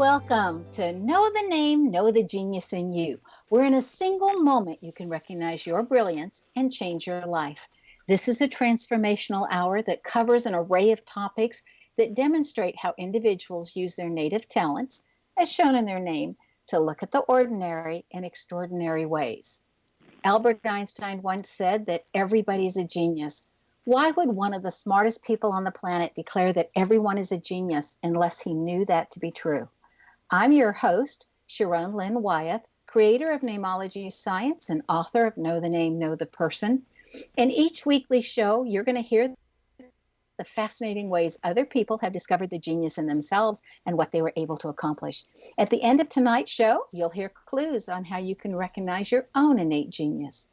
Welcome to Know the Name, Know the Genius in You, where in a single moment you can recognize your brilliance and change your life. This is a transformational hour that covers an array of topics that demonstrate how individuals use their native talents, as shown in their name, to look at the ordinary in extraordinary ways. Albert Einstein once said that everybody's a genius. Why would one of the smartest people on the planet declare that everyone is a genius unless he knew that to be true? I'm your host, Sharon Lynn Wyeth, creator of Namology Science and author of Know the Name, Know the Person. In each weekly show, you're going to hear the fascinating ways other people have discovered the genius in themselves and what they were able to accomplish. At the end of tonight's show, you'll hear clues on how you can recognize your own innate genius.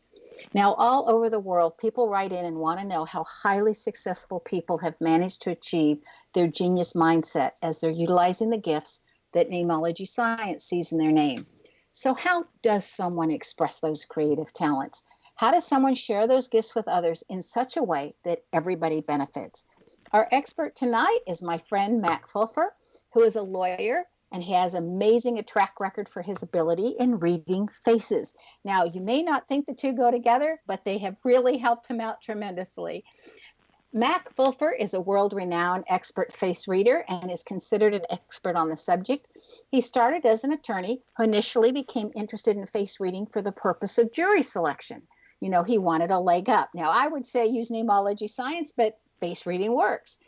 Now, all over the world, people write in and want to know how highly successful people have managed to achieve their genius mindset as they're utilizing the gifts that Namology Science sees in their name. So how does someone express those creative talents? How does someone share those gifts with others in such a way that everybody benefits? Our expert tonight is my friend Mac Fulfer, who is a lawyer and he has amazing a track record for his ability in reading faces. Now, you may not think the two go together, but they have really helped him out tremendously. Mac Fulfer is a world-renowned expert face reader and is considered an expert on the subject. He started as an attorney who initially became interested in face reading for the purpose of jury selection. You know, he wanted a leg up. Now, I would say use Namology Science, but face reading works.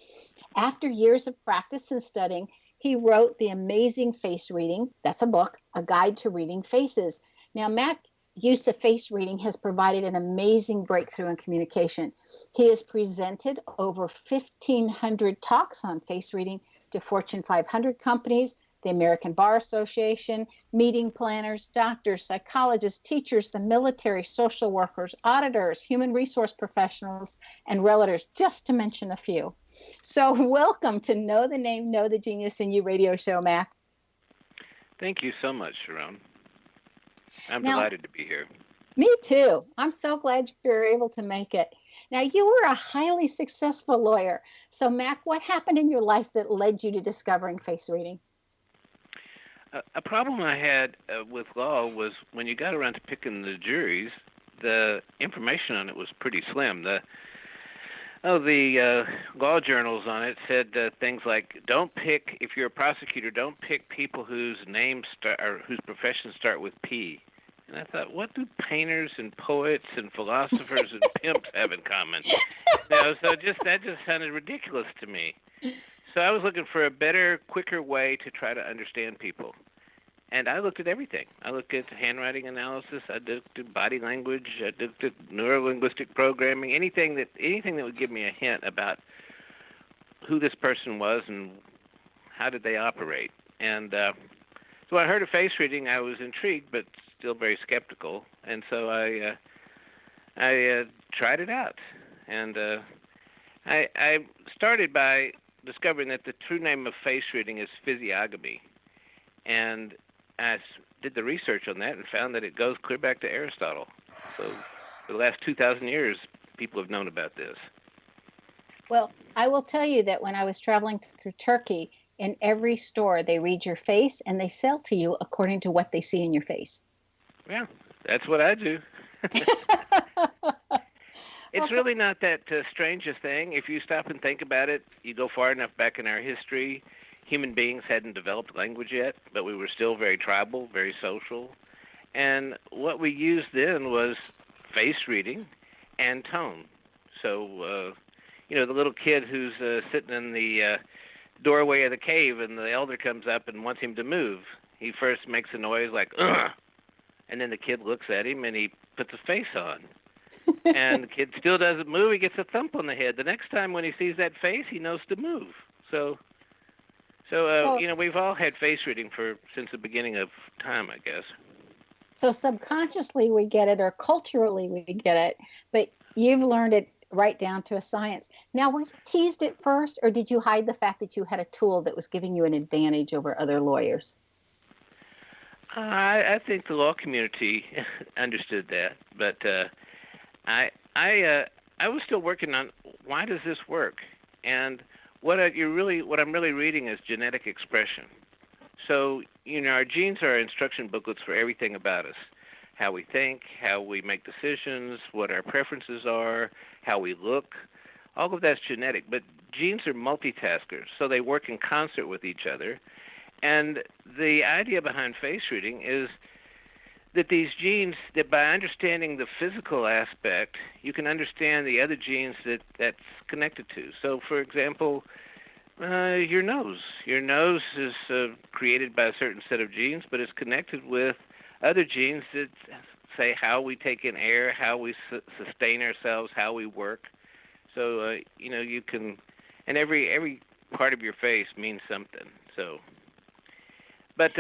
After years of practice and studying, he wrote The Amazing Face Reading. That's a book, a guide to reading faces. Now, Mac use of face reading has provided an amazing breakthrough in communication. He has presented over 1,500 talks on face reading to Fortune 500 companies, the American Bar Association, meeting planners, doctors, psychologists, teachers, the military, social workers, auditors, human resource professionals, and realtors, just to mention a few. So welcome to Know the Name, Know the Genius in You radio show, Mac. Thank you so much, Sharon. I'm Now, delighted to be here. Me too. I'm so glad you're able to make it. Now, you were a highly successful lawyer. So, Mac, what happened in your life that led you to discovering face reading? A problem I had with law was when you got around to picking the juries, the information on it was pretty slim. The law journals on it said things like, if you're a prosecutor, don't pick people whose names or whose professions start with P. And I thought, what do painters and poets and philosophers and pimps have in common? So that just sounded ridiculous to me. So I was looking for a better, quicker way to try to understand people. And I looked at everything. I looked at handwriting analysis. I looked at body language. I looked at neurolinguistic programming. Anything that would give me a hint about who this person was and how did they operate. And so when I heard of face reading, I was intrigued, but still very skeptical. And so I tried it out. And I started by discovering that the true name of face reading is physiognomy. And I did the research on that and found that it goes clear back to Aristotle. So for the last 2,000 years, people have known about this. Well, I will tell you that when I was traveling through Turkey, in every store, they read your face and they sell to you according to what they see in your face. Yeah, that's what I do. It's really not that strange a thing. If you stop and think about it, you go far enough back in our history, human beings hadn't developed language yet, but we were still very tribal, very social. And what we used then was face reading and tone. So, the little kid who's sitting in the doorway of the cave and the elder comes up and wants him to move, he first makes a noise like, ugh, and then the kid looks at him and he puts a face on. And the kid still doesn't move, he gets a thump on the head. The next time when he sees that face, he knows to move. So we've all had face reading since the beginning of time, I guess. So subconsciously we get it, or culturally we get it, but you've learned it right down to a science. Now, were you teased at first, or did you hide the fact that you had a tool that was giving you an advantage over other lawyers? I think the law community understood that, but I was still working on why does this work, and what I'm really reading is genetic expression. So, our genes are instruction booklets for everything about us. How we think, how we make decisions, what our preferences are, how we look. All of that's genetic, but genes are multitaskers, so they work in concert with each other. And the idea behind face reading is that these genes, that by understanding the physical aspect, you can understand the other genes that's connected to. So, for example, your nose. Your nose is created by a certain set of genes, but it's connected with other genes that say how we take in air, how we sustain ourselves, how we work. So, you can, and every part of your face means something. So, but,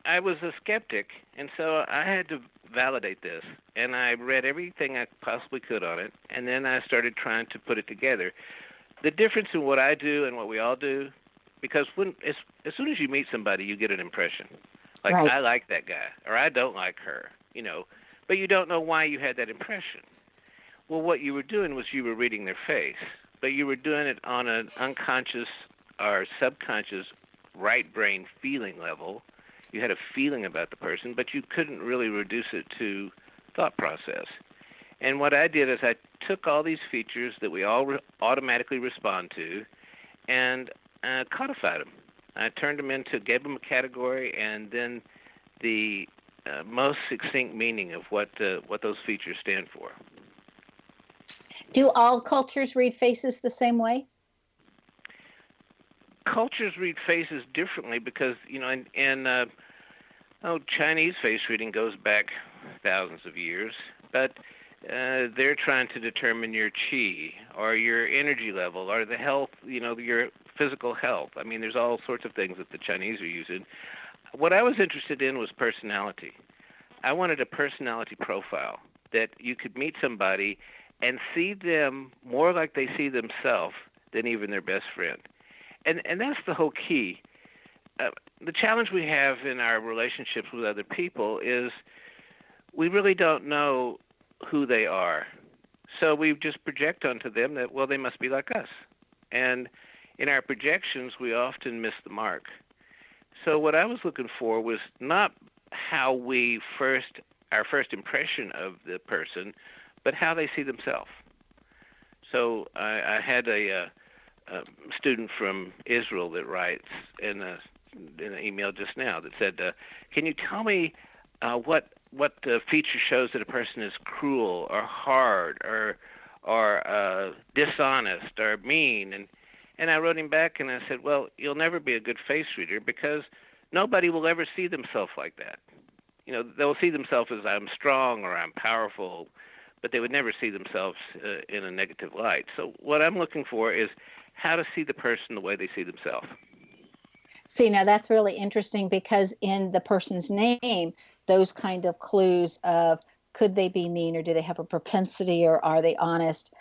I was a skeptic, and so I had to validate this. And I read everything I possibly could on it, and then I started trying to put it together. The difference in what I do and what we all do, because as soon as you meet somebody, you get an impression. Like, Right. I like that guy, or I don't like her, but you don't know why you had that impression. Well, what you were doing was you were reading their face, but you were doing it on an unconscious or subconscious right brain feeling level. You had a feeling about the person, but you couldn't really reduce it to thought process. And what I did is I took all these features that we all automatically respond to and codified them. I turned them gave them a category, and then the most succinct meaning of what those features stand for. Do all cultures read faces the same way? Cultures read faces differently because, Chinese face reading goes back thousands of years, but they're trying to determine your qi or your energy level or the health, your physical health. I mean, there's all sorts of things that the Chinese are using. What I was interested in was personality. I wanted a personality profile that you could meet somebody and see them more like they see themselves than even their best friend. And that's the whole key. The challenge we have in our relationships with other people is we really don't know who they are. So we just project onto them that, well, they must be like us. And in our projections, we often miss the mark. So what I was looking for was not how our first impression of the person, but how they see themselves. So I had a student from Israel that writes in an email just now that said, can you tell me what feature shows that a person is cruel or hard or dishonest or mean? And I wrote him back and I said, well, you'll never be a good face reader because nobody will ever see themselves like that. They'll see themselves as I'm strong or I'm powerful, but they would never see themselves in a negative light. So what I'm looking for is how to see the person the way they see themselves. See, now that's really interesting because in the person's name, those kind of clues of could they be mean or do they have a propensity or are they honest?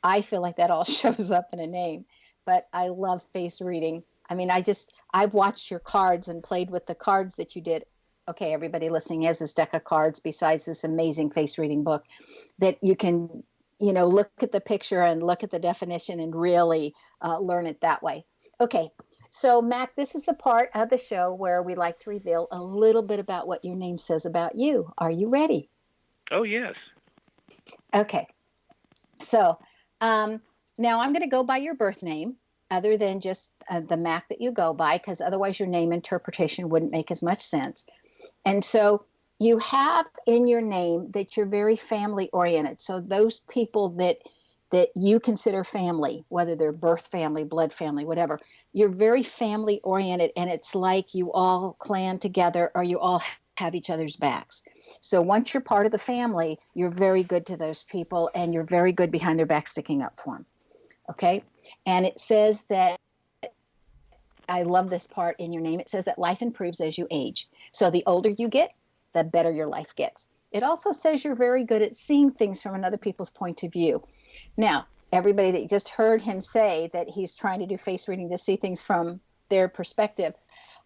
I feel like that all shows up in a name, but I love face reading. I mean, I've watched your cards and played with the cards that you did. Okay, everybody listening has this deck of cards besides this amazing face reading book that you can, look at the picture and look at the definition and really learn it that way. Okay, so Mac, this is the part of the show where we like to reveal a little bit about what your name says about you. Are you ready? Oh, yes. Okay, so now I'm going to go by your birth name other than just the Mac that you go by, because otherwise your name interpretation wouldn't make as much sense. And so you have in your name that you're very family oriented. So those people that you consider family, whether they're birth family, blood family, whatever, you're very family oriented. And it's like you all clan together or you all have each other's backs. So once you're part of the family, you're very good to those people and you're very good behind their back sticking up for them. Okay. And it says that, I love this part in your name. It says that life improves as you age. So the older you get, the better your life gets. It also says you're very good at seeing things from another people's point of view. Now, everybody that just heard him say that he's trying to do face reading to see things from their perspective,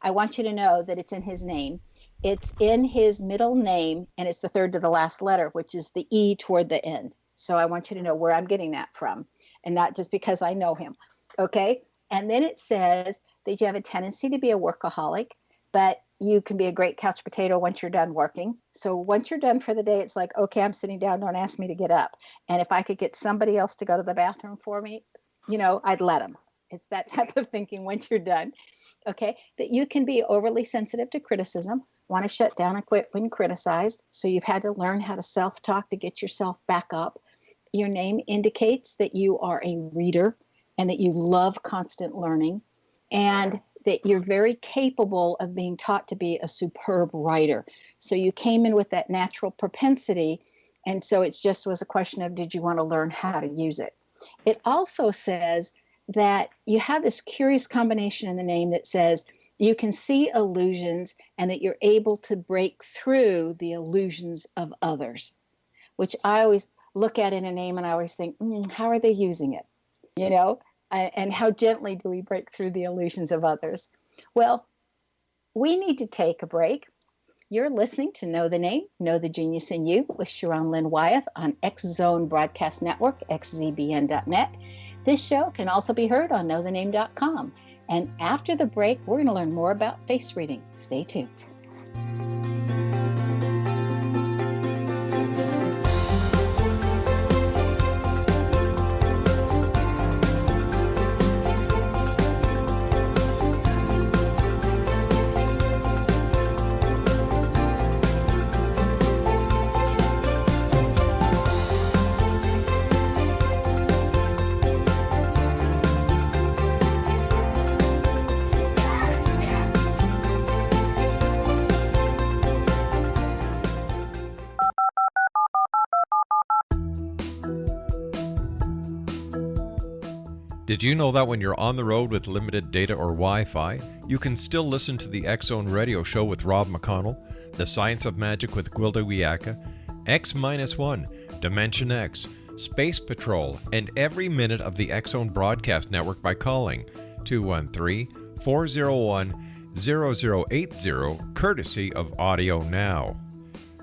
I want you to know that it's in his name. It's in his middle name, and it's the third to the last letter, which is the E toward the end. So I want you to know where I'm getting that from, and not just because I know him. Okay? And then it says that you have a tendency to be a workaholic, but you can be a great couch potato once you're done working. So once you're done for the day, it's like, okay, I'm sitting down. Don't ask me to get up. And if I could get somebody else to go to the bathroom for me, I'd let them. It's that type of thinking once you're done. Okay. That you can be overly sensitive to criticism, want to shut down and quit when criticized. So you've had to learn how to self-talk to get yourself back up. Your name indicates that you are a reader and that you love constant learning, and that you're very capable of being taught to be a superb writer. So you came in with that natural propensity, and so it just was a question of, did you want to learn how to use it? It also says that you have this curious combination in the name that says you can see illusions and that you're able to break through the illusions of others, which I always look at in a name and I always think, how are they using it? And how gently do we break through the illusions of others? Well, we need to take a break. You're listening to Know the Name, Know the Genius in You with Sharon Lynn Wyeth on X Zone Broadcast Network, xzbn.net. This show can also be heard on knowthename.com. And after the break, we're going to learn more about face reading. Stay tuned. Did you know that when you're on the road with limited data or Wi-Fi, you can still listen to the X Zone Radio Show with Rob McConnell, The Science of Magic with Gwilda Wiyaka, X-1, Dimension X, Space Patrol, and every minute of the X Zone Broadcast Network by calling 213-401-0080, courtesy of Audio Now.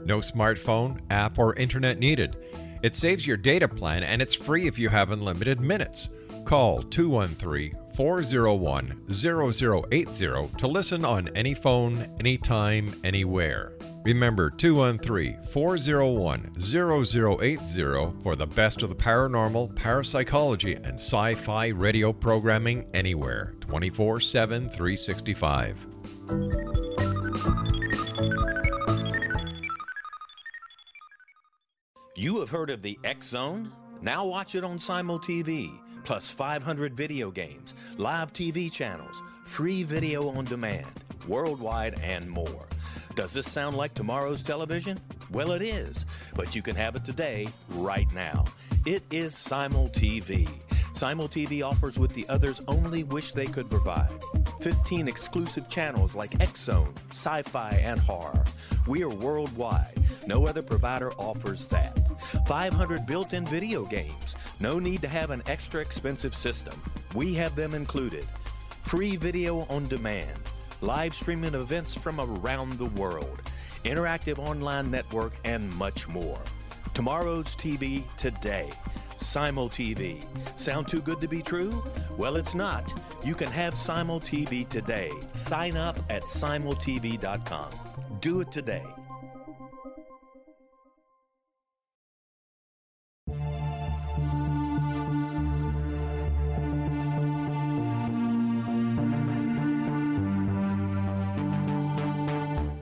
No smartphone, app, or internet needed. It saves your data plan and it's free if you have unlimited minutes. Call 213-401-0080 to listen on any phone, anytime, anywhere. Remember 213-401-0080 for the best of the paranormal, parapsychology, and sci-fi radio programming anywhere, 24/7, 365. You have heard of the X Zone? Now watch it on Simul TV. Plus 500 video games, live TV channels, free video on demand, worldwide, and more. Does this sound like tomorrow's television? Well, it is, but you can have it today, right now. It is Simul TV. Simul TV offers what the others only wish they could provide. 15 exclusive channels like X Zone, sci-fi, and horror. We are worldwide. No other provider offers that. 500 built-in video games. No need to have an extra expensive system. We have them included. Free video on demand. Live streaming events from around the world. Interactive online network and much more. Tomorrow's TV today. Simul TV. Sound too good to be true? Well, it's not. You can have Simul TV today. Sign up at simultv.com. Do it today.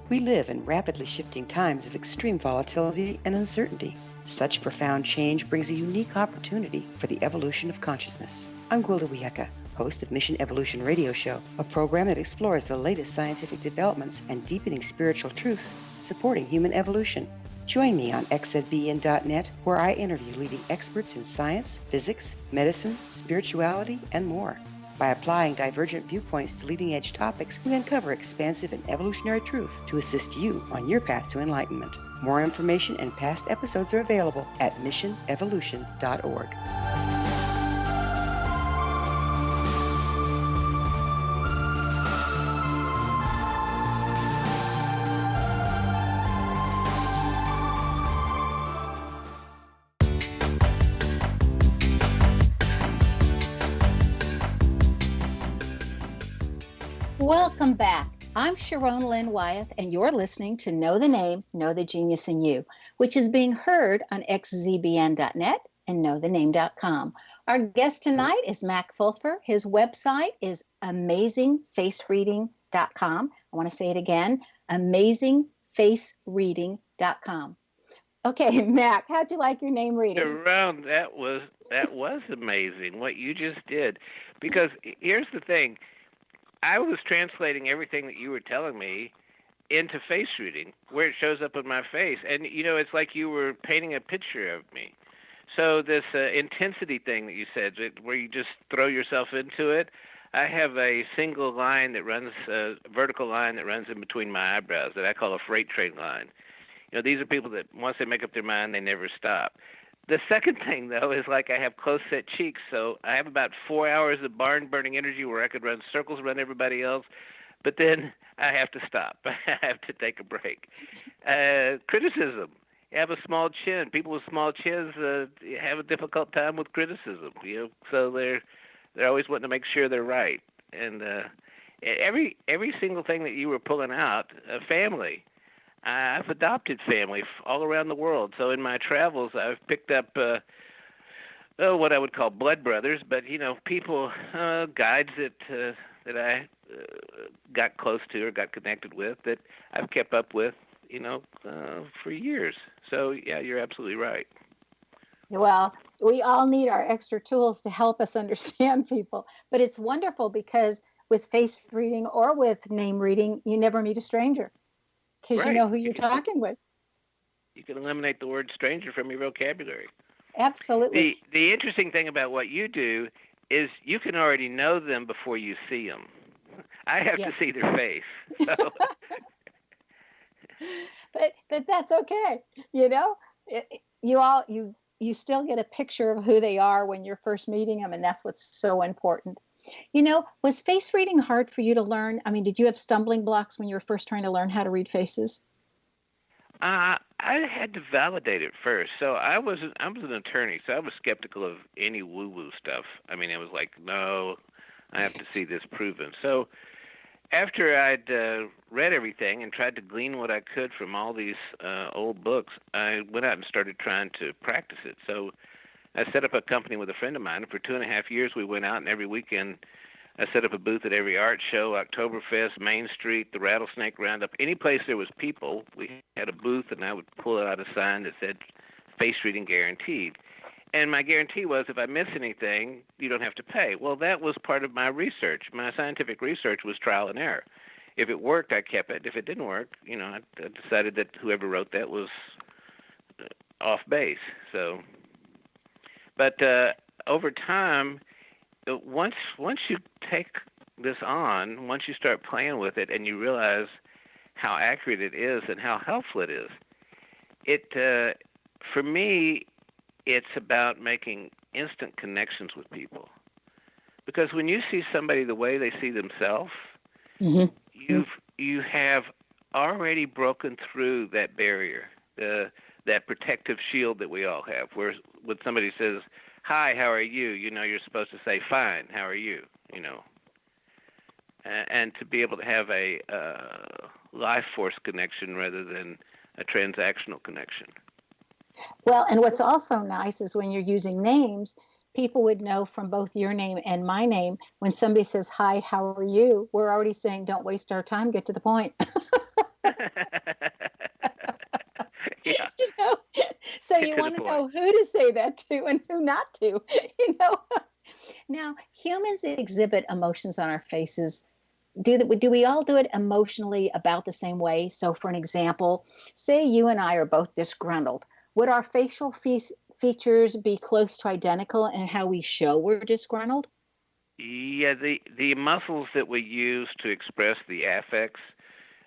We live in rapidly shifting times of extreme volatility and uncertainty. Such profound change brings a unique opportunity for the evolution of consciousness. I'm Gwilda Wiyaka, host of Mission Evolution Radio Show, a program that explores the latest scientific developments and deepening spiritual truths supporting human evolution. Join me on xzbn.net, where I interview leading experts in science, physics, medicine, spirituality, and more. By applying divergent viewpoints to leading-edge topics, we uncover expansive and evolutionary truth to assist you on your path to enlightenment. More information and past episodes are available at missionevolution.org. Welcome back. I'm Sharon Lynn Wyeth, and you're listening to Know the Name, Know the Genius in You, which is being heard on xzbn.net and knowthename.com. Our guest tonight is Mac Fulfer. His website is amazingfacereading.com. I want to say it again, amazingfacereading.com. Okay, Mac, how'd you like your name reading? Sharon, that was amazing what you just did. Because here's the thing. I was translating everything that you were telling me into face reading, where it shows up on my face. And, it's like you were painting a picture of me. So this intensity thing that you said, where you just throw yourself into it, I have a single line that runs, a vertical line that runs in between my eyebrows that I call a freight train line. These are people that once they make up their mind, they never stop. The second thing, though, is like I have close-set cheeks, so I have about 4 hours of barn-burning energy where I could run circles around everybody else, but then I have to stop. I have to take a break. Criticism. You have a small chin. People with small chins have a difficult time with criticism, so they're always wanting to make sure they're right. And every single thing that you were pulling out, family. I've adopted family all around the world. So in my travels, I've picked up what I would call blood brothers, but people, guides that I got close to or got connected with that I've kept up with, for years. So yeah, you're absolutely right. Well, we all need our extra tools to help us understand people, but it's wonderful because with face reading or with name reading, you never meet a stranger. Because you know who you're talking with. You can eliminate the word stranger from your vocabulary. Absolutely. The interesting thing about what you do is you can already know them before you see them. I have to see their face. So. but that's okay. You still get a picture of who they are when you're first meeting them, and that's what's so important. Was face reading hard for you to learn? I mean, did you have stumbling blocks when you were first trying to learn how to read faces? I had to validate it first. So I was an attorney, so I was skeptical of any woo-woo stuff. I mean, it was like, no, I have to see this proven. So after I'd read everything and tried to glean what I could from all these old books, I went out and started trying to practice it. So I set up a company with a friend of mine, and for 2.5 years we went out, and every weekend I set up a booth at every art show, Oktoberfest, Main Street, the Rattlesnake Roundup, any place there was people. We had a booth, and I would pull out a sign that said face reading guaranteed. And my guarantee was if I miss anything, you don't have to pay. Well, that was part of my research. My scientific research was trial and error. If it worked, I kept it. If it didn't work, I decided that whoever wrote that was off base. So... But over time, once you take this on, once you start playing with it and you realize how accurate it is and how helpful it is, for me, it's about making instant connections with people. Because when you see somebody the way they see themselves, you have already broken through that barrier, that protective shield that we all have, where when somebody says, hi, how are you? You're supposed to say, fine, how are you? And to be able to have a life force connection rather than a transactional connection. Well, and what's also nice is when you're using names, people would know from both your name and my name, when somebody says, hi, how are you? We're already saying, don't waste our time, get to the point. Yeah. So you want to know who to say that to and who not to, Now, humans exhibit emotions on our faces. Do we all do it emotionally about the same way? So for an example, say you and I are both disgruntled. Would our facial features be close to identical in how we show we're disgruntled? Yeah, the muscles that we use to express the affects,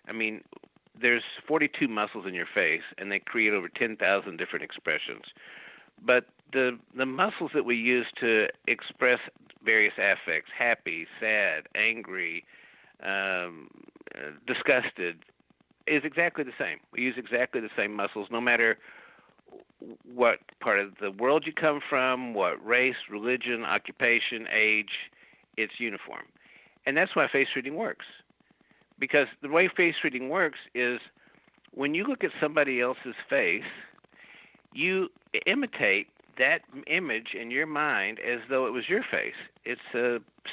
I mean, there's 42 muscles in your face, and they create over 10,000 different expressions. But the muscles that we use to express various affects, happy, sad, angry, disgusted, is exactly the same. We use exactly the same muscles, no matter what part of the world you come from, what race, religion, occupation, age, it's uniform. And that's why face reading works. because the way face reading works is when you look at somebody else's face, you imitate that image in your mind as though it was your face. It's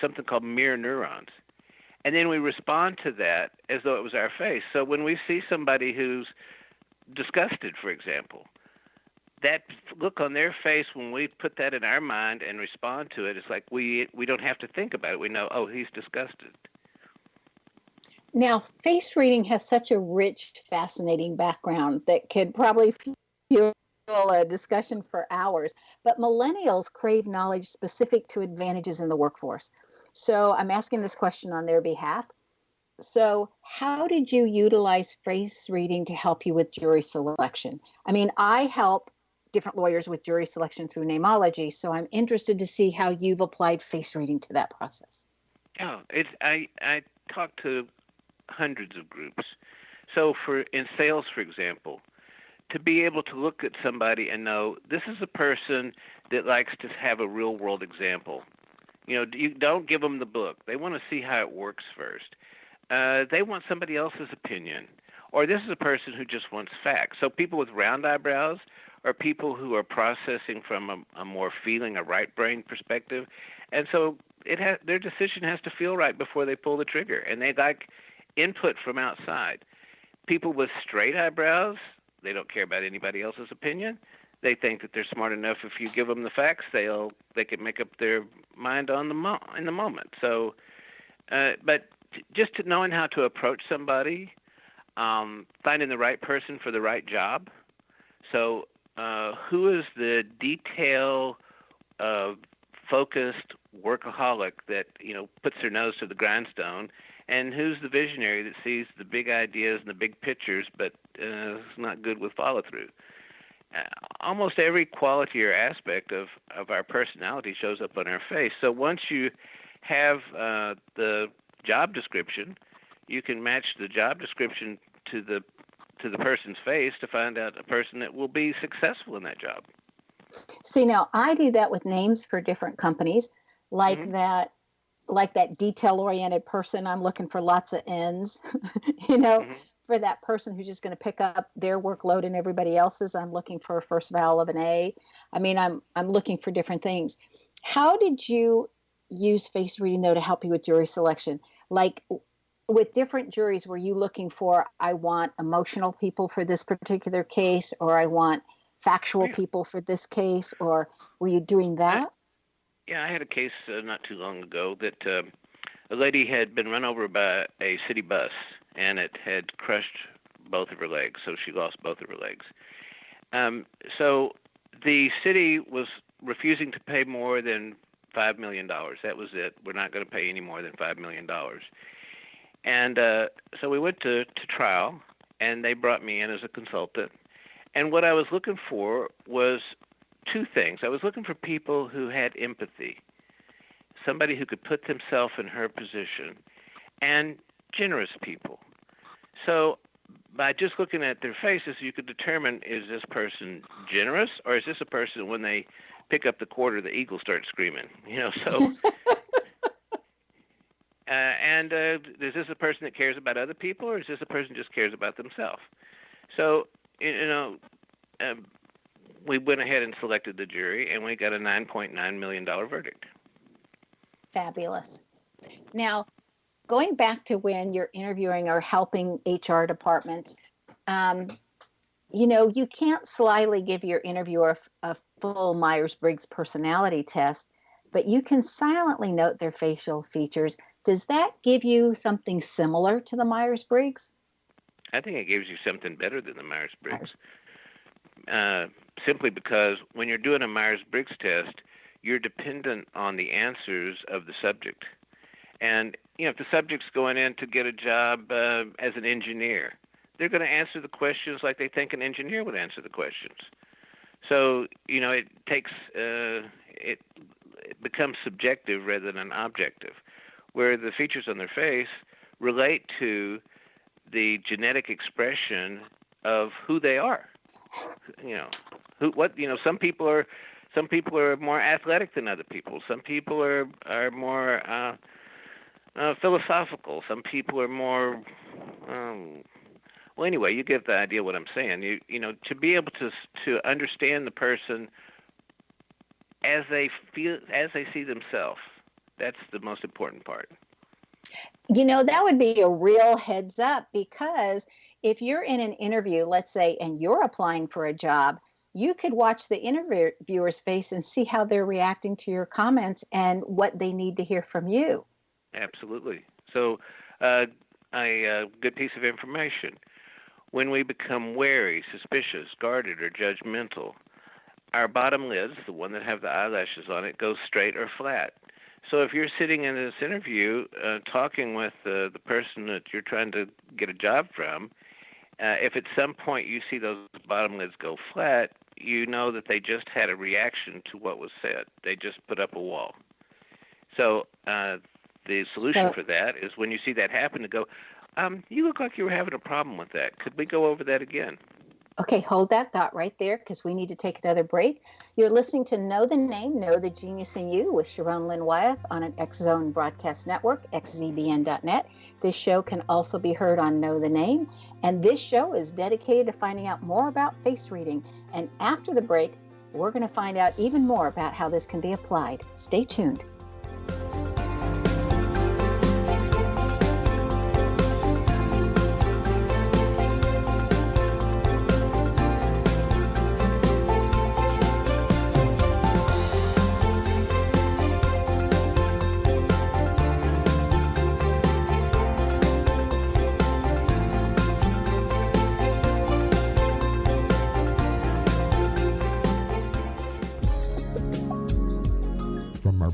something called mirror neurons. And then we respond to that as though it was our face. So when we see somebody who's disgusted, for example, that look on their face, when we put that in our mind and respond to it, it's like we don't have to think about it. We know, oh, he's disgusted. Now, face reading has such a rich, fascinating background that could probably fuel a discussion for hours. But millennials crave knowledge specific to advantages in the workforce. So I'm asking this question on their behalf. So how did you utilize face reading to help you with jury selection? I mean, I help different lawyers with jury selection through namology, so I'm interested to see how you've applied face reading to that process. Oh, I talk to hundreds of groups. So in sales, for example, to be able to look at somebody and know this is a person that likes to have a real world example. You don't give them the book. They want to see how it works first. They want somebody else's opinion. Or this is a person who just wants facts. So people with round eyebrows are people who are processing from a more feeling, a right brain perspective. And so their decision has to feel right before they pull the trigger. And they like input from outside. People with straight eyebrows, they don't care about anybody else's opinion. They think that they're smart enough. If you give them the facts, they can make up their mind in the moment. So, but just knowing how to approach somebody, finding the right person for the right job. So, who is the detail focused workaholic that puts their nose to the grindstone, and who's the visionary that sees the big ideas and the big pictures, but is not good with follow through? Almost every quality or aspect of our personality shows up on our face. So once you have the job description, you can match the job description to the person's face to find out a person that will be successful in that job. See, now I do that with names for different companies, like Mm-hmm. that detail-oriented person. I'm looking for lots of N's, Mm-hmm. for that person who's just going to pick up their workload and everybody else's. I'm looking for a first vowel of an A. I mean, I'm looking for different things. How did you use face reading, though, to help you with jury selection? Like with different juries, were you looking for, I want emotional people for this particular case, or I want factual people for this case, or were you doing that? Yeah, I had a case not too long ago that a lady had been run over by a city bus, and it had crushed both of her legs, so she lost both of her legs. So the city was refusing to pay more than $5 million. That was it. We're not going to pay any more than $5 million. And so we went to trial, and they brought me in as a consultant. And what I was looking for was two things. I was looking for people who had empathy, somebody who could put themselves in her position, and generous people. So by just looking at their faces, you could determine, is this person generous, or is this a person, when they pick up the quarter, the eagle starts screaming? So... and is this a person that cares about other people, or is this a person who just cares about themselves? So, we went ahead and selected the jury, and we got a $9.9 million verdict. Fabulous. Now, going back to when you're interviewing or helping HR departments, you can't slyly give your interviewer a full Myers-Briggs personality test, but you can silently note their facial features. Does that give you something similar to the Myers-Briggs? I think it gives you something better than the Myers-Briggs. Simply because when you're doing a Myers-Briggs test, you're dependent on the answers of the subject. And, if the subject's going in to get a job as an engineer, they're going to answer the questions like they think an engineer would answer the questions. So, it takes, it becomes subjective rather than objective, where the features on their face relate to the genetic expression of who they are. Some people are more athletic than other people. Some people are more philosophical. Some people are more. Well, anyway, you get the idea what I'm saying. You know, to be able to understand the person as they feel, as they see themselves. That's the most important part. You know, that would be a real heads up, because if you're in an interview, let's say, and you're applying for a job, you could watch the interviewer's face and see how they're reacting to your comments and what they need to hear from you. Absolutely. So, a good piece of information. When we become wary, suspicious, guarded, or judgmental, our bottom lids, the one that have the eyelashes on it, go straight or flat. So if you're sitting in this interview talking with the person that you're trying to get a job from, if at some point you see those bottom lids go flat, you know that they just had a reaction to what was said. They just put up a wall. So the solution for that is, when you see that happen, to go, you look like you were having a problem with that. Could we go over that again? Okay, hold that thought right there, because we need to take another break. You're listening to Know the Name, Know the Genius in You with Sharon Lynn Wyeth on an X-Zone Broadcast Network, xzbn.net. This show can also be heard on Know the Name, and this show is dedicated to finding out more about face reading. And after the break, we're going to find out even more about how this can be applied. Stay tuned.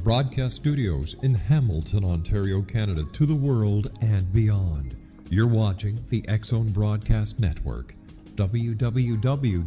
Broadcast studios in Hamilton, Ontario, Canada, to the world and beyond. You're watching the X-Zone Broadcast Network, www.xzbn.net.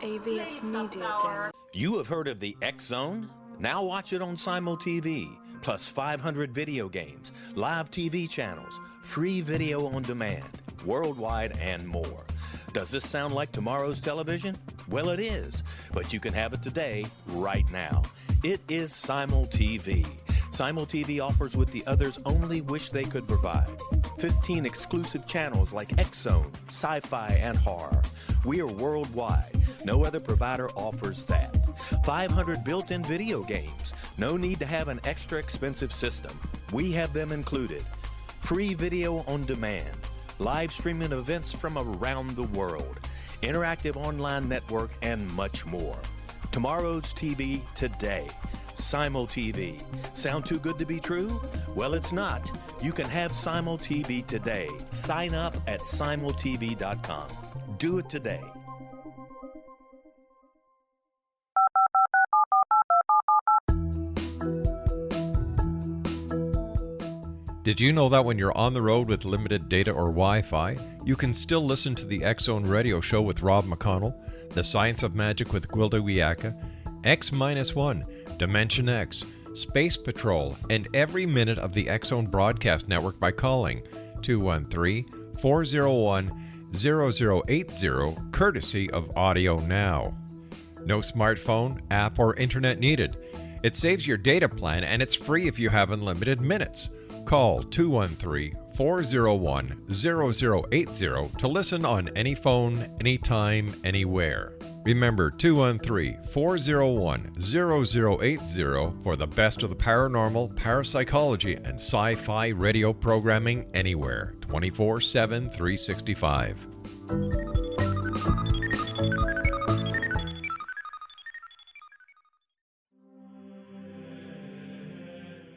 AVS Media Den. You have heard of the X-Zone? Now watch it on Simul TV, plus 500 video games, live TV channels, free video on demand, worldwide, and more. Does this sound like tomorrow's television? Well, it is, but you can have it today, right now. It is Simul TV. Simul TV offers what the others only wish they could provide. 15 exclusive channels like X-Zone, sci-fi, and horror. We are worldwide. No other provider offers that. 500 built-in video games. No need to have an extra expensive system. We have them included. Free video on demand. Live streaming events from around the world, interactive online network, and much more. Tomorrow's TV today. Simul TV. Sound too good to be true? Well, it's not. You can have Simul TV today. Sign up at simultv.com. Do it today. Did you know that when you're on the road with limited data or Wi-Fi, you can still listen to the X-Zone Radio Show with Rob McConnell, The Science of Magic with Gwilda Wiyaka, X-1, Dimension X, Space Patrol, and every minute of the X-Zone Broadcast Network by calling 213-401-0080, courtesy of Audio Now. No smartphone, app, or internet needed. It saves your data plan, and it's free if you have unlimited minutes. Call 213-401-0080 to listen on any phone, anytime, anywhere. Remember, 213-401-0080 for the best of the paranormal, parapsychology, and sci-fi radio programming anywhere, 24/7, 365.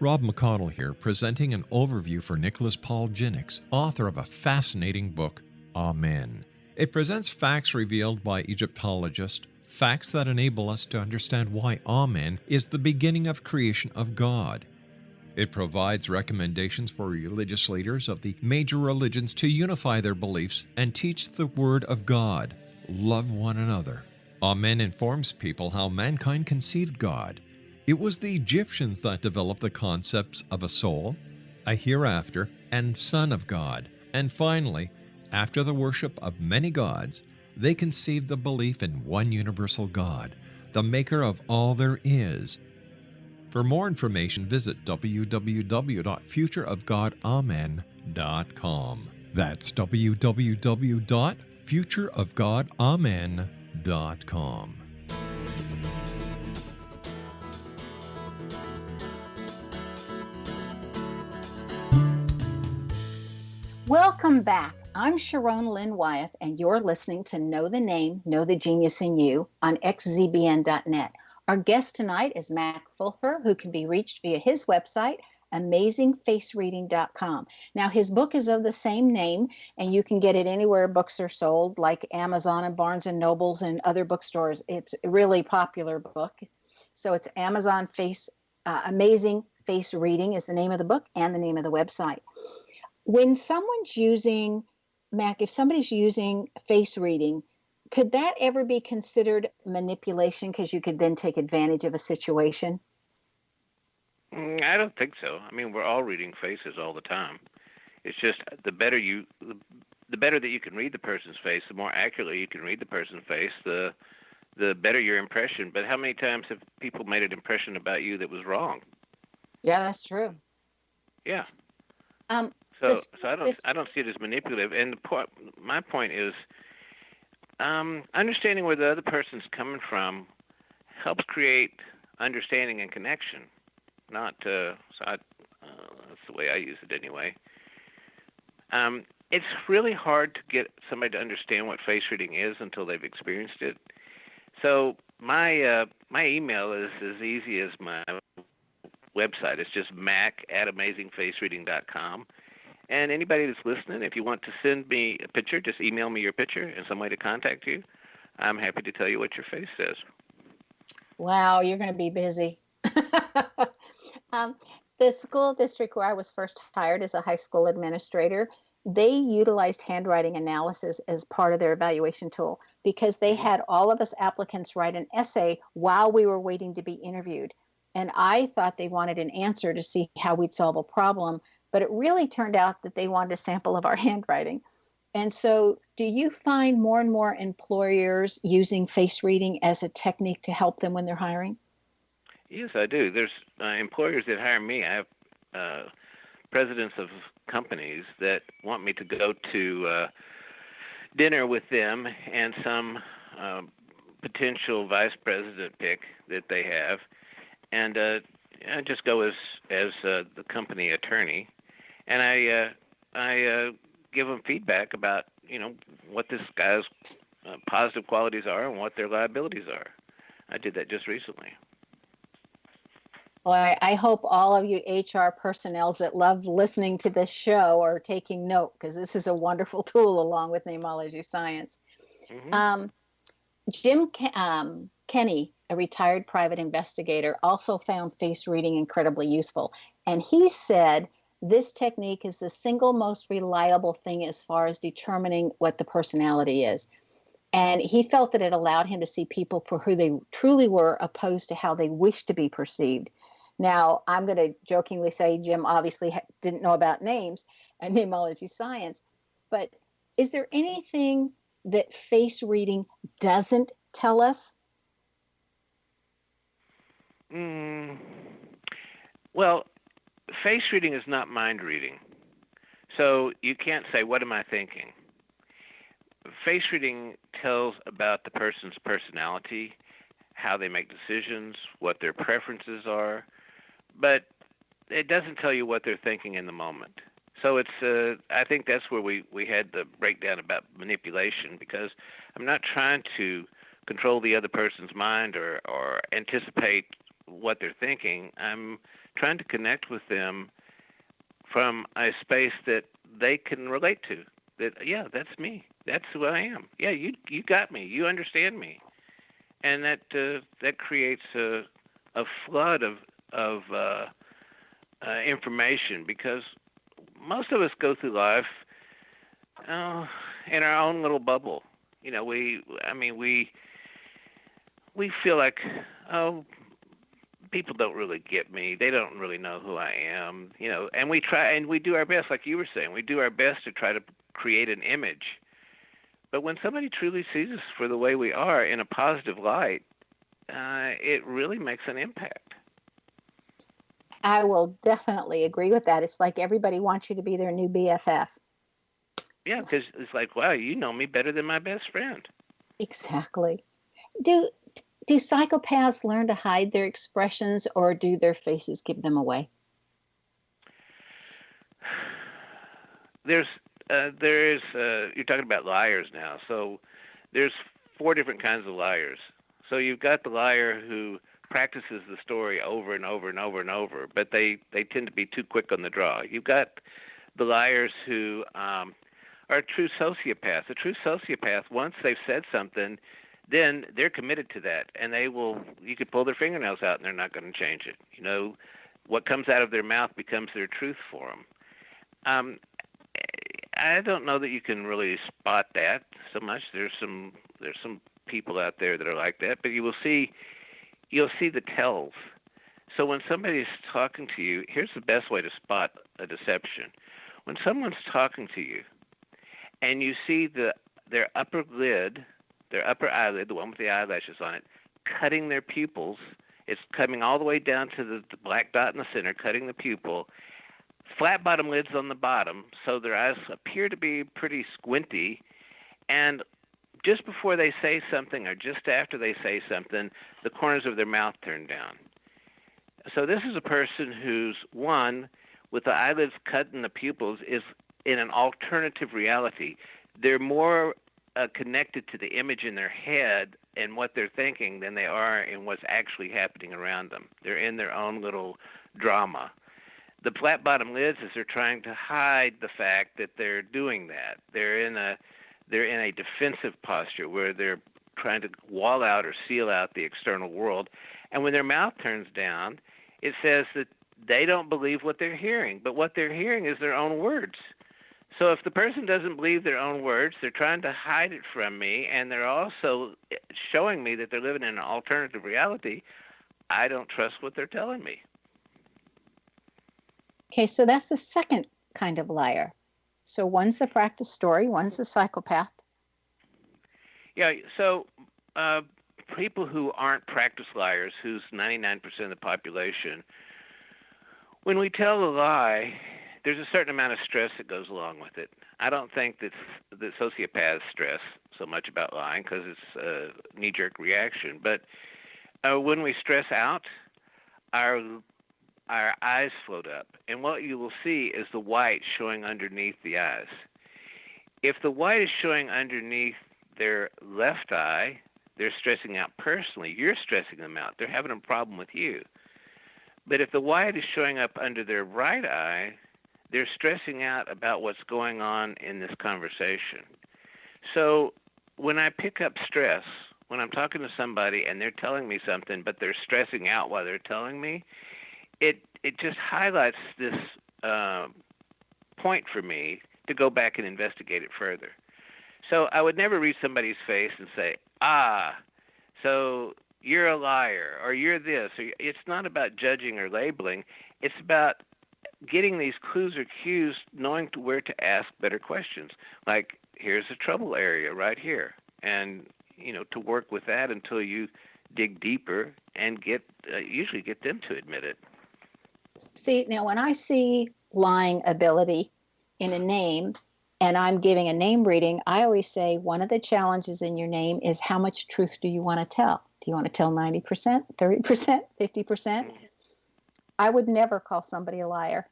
Rob McConnell here, presenting an overview for Nicholas Paul Jennings, author of a fascinating book, Amen. It presents facts revealed by Egyptologists, facts that enable us to understand why Amen is the beginning of creation of God. It provides recommendations for religious leaders of the major religions to unify their beliefs and teach the Word of God. Love one another. Amen informs people how mankind conceived God. It was the Egyptians that developed the concepts of a soul, a hereafter, and Son of God. And finally, after the worship of many gods, they conceived the belief in one universal God, the maker of all there is. For more information, visit www.futureofgodamen.com. That's www.futureofgodamen.com. Welcome back. I'm Sharon Lynn Wyeth, and you're listening to Know the Name, Know the Genius in You on xzbn.net. Our guest tonight is Mac Fulfer, who can be reached via his website, amazingfacereading.com. Now, his book is of the same name, and you can get it anywhere books are sold, like Amazon and Barnes and Nobles and other bookstores. It's a really popular book. So it's Amazing Face Reading is the name of the book and the name of the website. When someone's using, Mac, if somebody's using face reading, could that ever be considered manipulation because you could then take advantage of a situation? I don't think so. I mean, we're all reading faces all the time. It's just the better that you can read the person's face, the more accurately you can read the person's face, the better your impression. But how many times have people made an impression about you that was wrong? Yeah, that's true. Yeah. Um, So I don't see it as manipulative. And my point is, understanding where the other person's coming from helps create understanding and connection. That's the way I use it anyway. It's really hard to get somebody to understand what face reading is until they've experienced it. So my email is as easy as my website. It's just mac@amazingfacereading.com. And anybody that's listening, if you want to send me a picture, just email me your picture and some way to contact you. I'm happy to tell you what your face says. Wow, you're going to be busy. The school district where I was first hired as a high school administrator, they utilized handwriting analysis as part of their evaluation tool because they had all of us applicants write an essay while we were waiting to be interviewed. And I thought they wanted an answer to see how we'd solve a problem. But it really turned out that they wanted a sample of our handwriting. And so do you find more and more employers using face reading as a technique to help them when they're hiring? Yes, I do. There's employers that hire me. I have presidents of companies that want me to go to dinner with them and some potential vice president pick that they have. And I just go as the company attorney. And I give them feedback about, what this guy's positive qualities are and what their liabilities are. I did that just recently. Well, I hope all of you HR personnel that love listening to this show are taking note because this is a wonderful tool along with Namology Science. Mm-hmm. Jim Kenney, a retired private investigator, also found face reading incredibly useful. And he said, this technique is the single most reliable thing as far as determining what the personality is. And he felt that it allowed him to see people for who they truly were opposed to how they wish to be perceived. Now, I'm going to jokingly say Jim obviously didn't know about names and namology science, but is there anything that face reading doesn't tell us? Well, face reading is not mind reading. So you can't say, what am I thinking? Face reading tells about the person's personality, how they make decisions, what their preferences are, but it doesn't tell you what they're thinking in the moment. So it's I think that's where we had the breakdown about manipulation, because I'm not trying to control the other person's mind or anticipate what they're thinking. I'm trying to connect with them from a space that they can relate to. That, yeah, that's me. That's who I am. Yeah, you got me. You understand me. And that creates a flood of information, because most of us go through life in our own little bubble. We feel like, people don't really get me. They don't really know who I am, and we try and we do our best, like you were saying. We do our best to try to create an image. But when somebody truly sees us for the way we are in a positive light, it really makes an impact. I will definitely agree with that. It's like everybody wants you to be their new BFF. Yeah, because it's like, wow, you know me better than my best friend. Exactly. Do do psychopaths learn to hide their expressions, or do their faces give them away? You're talking about liars now. So there's four different kinds of liars. So you've got the liar who practices the story over and over and over and over, but they tend to be too quick on the draw. You've got the liars who are a true sociopath. A true sociopath, once they've said something, then they're committed to that, and you could pull their fingernails out and they're not going to change it. What comes out of their mouth becomes their truth for them. I don't know that you can really spot that so much. There's some people out there that are like that, but you'll see the tells. So when somebody's talking to you, here's the best way to spot a deception. When someone's talking to you and you see their upper eyelid, the one with the eyelashes on it, cutting their pupils, it's coming all the way down to the black dot in the center, cutting the pupil, flat bottom lids on the bottom, so their eyes appear to be pretty squinty, and just before they say something or just after they say something, the corners of their mouth turn down. So this is a person who's, one, with the eyelids cut in the pupils, is in an alternative reality. They're more connected to the image in their head and what they're thinking than they are in what's actually happening around them. They're in their own little drama. The flat bottom lids is they're trying to hide the fact that they're doing that. They're in a defensive posture where they're trying to wall out or seal out the external world. And when their mouth turns down, it says that they don't believe what they're hearing, but what they're hearing is their own words. So if the person doesn't believe their own words, they're trying to hide it from me, and they're also showing me that they're living in an alternative reality. I don't trust what they're telling me. Okay, so that's the second kind of liar. So one's the practice story, one's the psychopath. Yeah, so people who aren't practice liars, who's 99% of the population, when we tell a lie, there's a certain amount of stress that goes along with it. I don't think that sociopaths stress so much about lying because it's a knee-jerk reaction. But when we stress out, our eyes float up. And what you will see is the white showing underneath the eyes. If the white is showing underneath their left eye, they're stressing out personally. You're stressing them out. They're having a problem with you. But if the white is showing up under their right eye, they're stressing out about what's going on in this conversation. So when I pick up stress, when I'm talking to somebody and they're telling me something, but they're stressing out while they're telling me, it just highlights this point for me to go back and investigate it further. So I would never read somebody's face and say, so you're a liar, or you're this. Or it's not about judging or labeling. It's about getting these clues or cues, knowing where to ask better questions. Like, here's a trouble area right here. And, to work with that until you dig deeper and usually get them to admit it. See, now when I see lying ability in a name and I'm giving a name reading, I always say one of the challenges in your name is how much truth do you want to tell? Do you want to tell 90%, 30%, 50%? I would never call somebody a liar.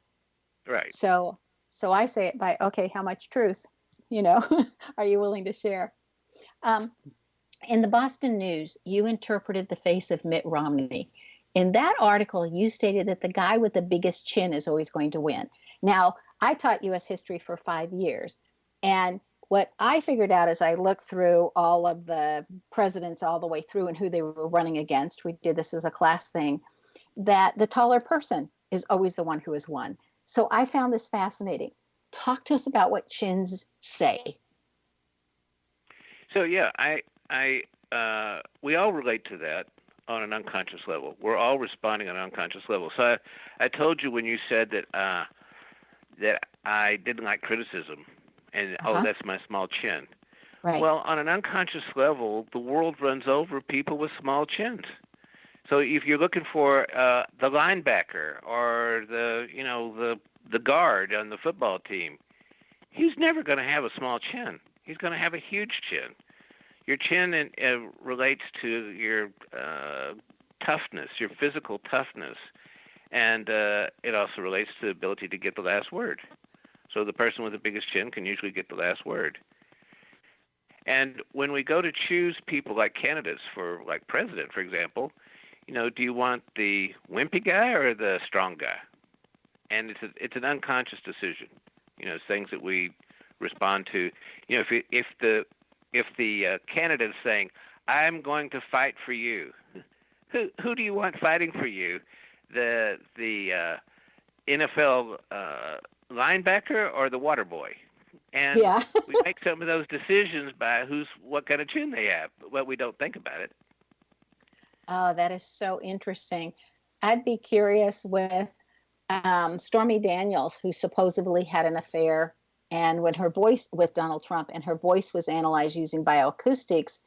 Right. So I say it by, okay, how much truth, are you willing to share? In the Boston News, you interpreted the face of Mitt Romney. In that article, you stated that the guy with the biggest chin is always going to win. Now, I taught U.S. history for 5 years, and what I figured out as I looked through all of the presidents all the way through and who they were running against, we did this as a class thing, that the taller person is always the one who has won. So I found this fascinating. Talk to us about what chins say. So yeah, we all relate to that on an unconscious level. We're all responding on an unconscious level. So I told you when you said that I didn't like criticism, and that's my small chin. Right. Well, on an unconscious level, the world runs over people with small chins. So if you're looking for the linebacker or the guard on the football team, he's never going to have a small chin. He's going to have a huge chin. Your chin relates to your toughness, your physical toughness, and it also relates to the ability to get the last word. So the person with the biggest chin can usually get the last word. And when we go to choose people like candidates for, like president, for example, do you want the wimpy guy or the strong guy? And it's an unconscious decision. It's things that we respond to. If the candidate is saying, "I'm going to fight for you," who do you want fighting for you? The NFL linebacker or the water boy? And Yeah. we make some of those decisions by what kind of chin they have, but we don't think about it. Oh, that is so interesting. I'd be curious with Stormy Daniels, who supposedly had an affair, and when her voice with Donald Trump, and her voice was analyzed using bioacoustics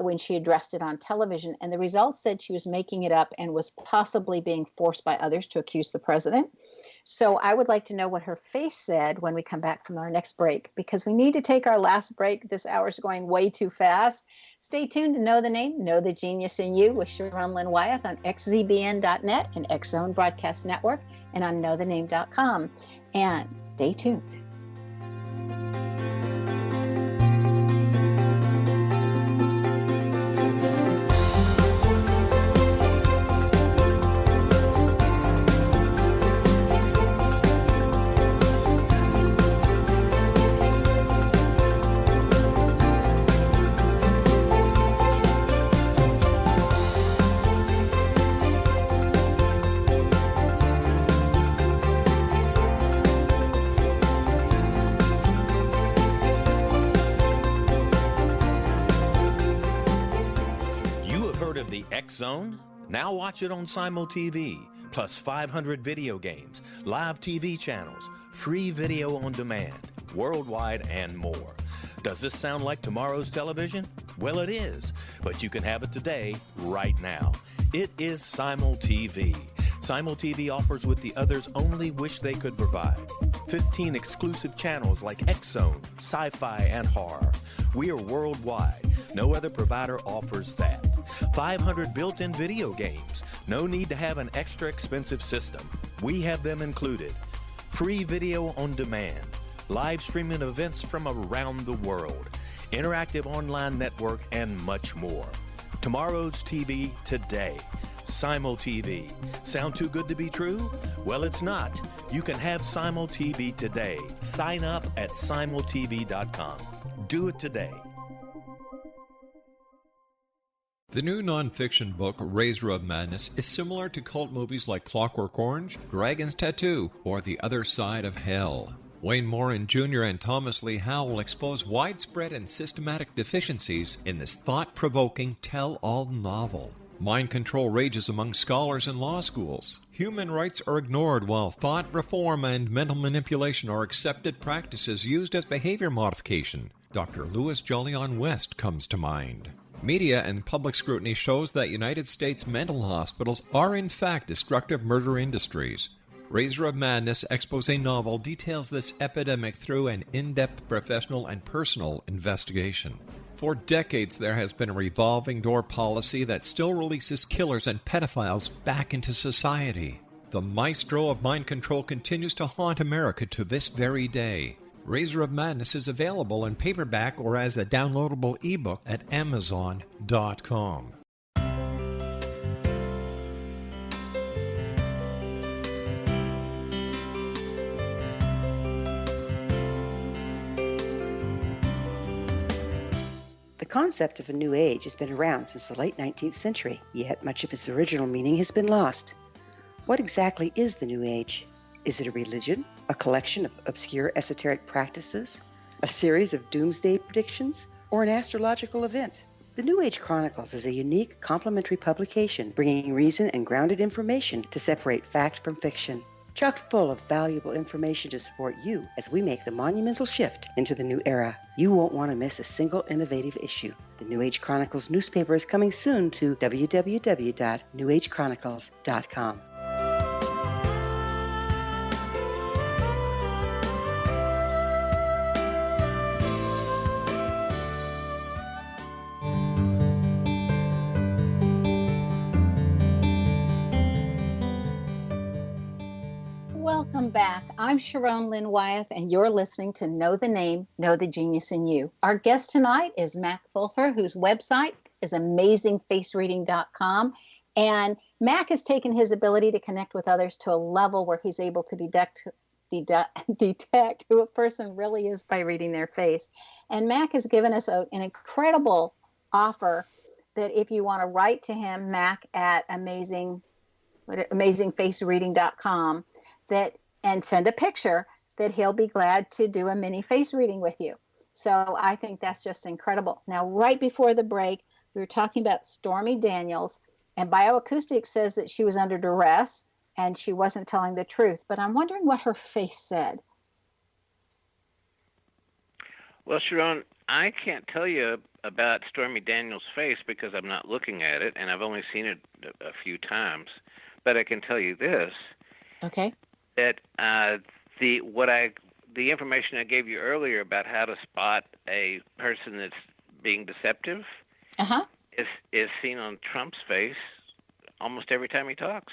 when she addressed it on television, and the results said she was making it up and was possibly being forced by others to accuse the president. So I would like to know what her face said when we come back from our next break, because we need to take our last break. This hour is going way too fast. Stay tuned to Know the Name, Know the Genius in You with Sharon Lynn Wyeth on xzbn.net and X Zone Broadcast Network and on knowthename.com. And stay tuned. X Zone? Now watch it on Simul TV, plus 500 video games, live TV channels, free video on demand, worldwide, and more. Does this sound like tomorrow's television? Well, it is, but you can have it today, right now. It is Simul TV. Simul TV offers what the others only wish they could provide. 15 exclusive channels like X Zone, sci-fi, and horror. We are worldwide. No other provider offers that. 500 built-in video games. No need to have an extra expensive system. We have them included. Free video on demand. Live streaming events from around the world. Interactive online network, and much more. Tomorrow's TV today. Simul TV. Sound too good to be true? Well, it's not. You can have Simul TV today. Sign up at simultv.com. Do it today. The new nonfiction book, Razor of Madness, is similar to cult movies like Clockwork Orange, Dragon's Tattoo, or The Other Side of Hell. Wayne Morin Jr. and Thomas Lee Howe will expose widespread and systematic deficiencies in this thought-provoking tell-all novel. Mind control rages among scholars in law schools. Human rights are ignored while thought reform and mental manipulation are accepted practices used as behavior modification. Dr. Louis Jolyon West comes to mind. Media and public scrutiny shows that United States mental hospitals are in fact destructive murder industries. Razor of Madness expose novel details this epidemic through an in-depth professional and personal investigation. For decades, there has been a revolving door policy that still releases killers and pedophiles back into society. The maestro of mind control continues to haunt America to this very day. Razor of Madness is available in paperback or as a downloadable ebook at Amazon.com. The concept of a new age has been around since the late 19th century, yet much of its original meaning has been lost. What exactly is the new age? Is it a religion, a collection of obscure esoteric practices, a series of doomsday predictions, or an astrological event? The New Age Chronicles is a unique complementary publication bringing reason and grounded information to separate fact from fiction. Chock full of valuable information to support you as we make the monumental shift into the new era. You won't want to miss a single innovative issue. The New Age Chronicles newspaper is coming soon to www.newagechronicles.com. Welcome back. I'm Sharon Lynn Wyeth, and you're listening to Know the Name, Know the Genius in You. Our guest tonight is Mac Fulfer, whose website is amazingfacereading.com. And Mac has taken his ability to connect with others to a level where he's able to detect who a person really is by reading their face. And Mac has given us an incredible offer that if you want to write to him, Mac at amazingfacereading.com, and send a picture, that he'll be glad to do a mini face reading with you. So I think that's just incredible. Now, right before the break, we were talking about Stormy Daniels, and bioacoustics says that she was under duress and she wasn't telling the truth. But I'm wondering what her face said. Well, Sharon, I can't tell you about Stormy Daniels' face because I'm not looking at it, and I've only seen it a few times. But I can tell you this. Okay. That the information I gave you earlier about how to spot a person that's being deceptive is seen on Trump's face almost every time he talks.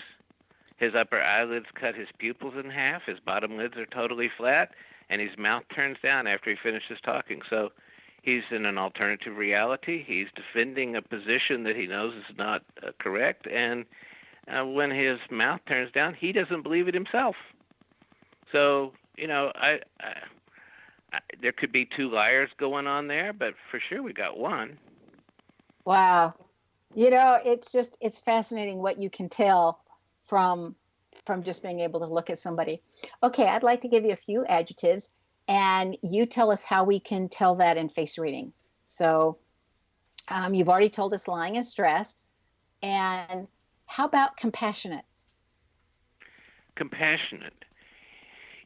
His upper eyelids cut his pupils in half, his bottom lids are totally flat, and his mouth turns down after he finishes talking. So he's in an alternative reality. He's defending a position that he knows is not correct, and when his mouth turns down, he doesn't believe it himself. So, I there could be two liars going on there, but for sure we got one. Wow. It's fascinating what you can tell from just being able to look at somebody. Okay, I'd like to give you a few adjectives, and you tell us how we can tell that in face reading. So you've already told us lying and stressed. And how about compassionate? Compassionate.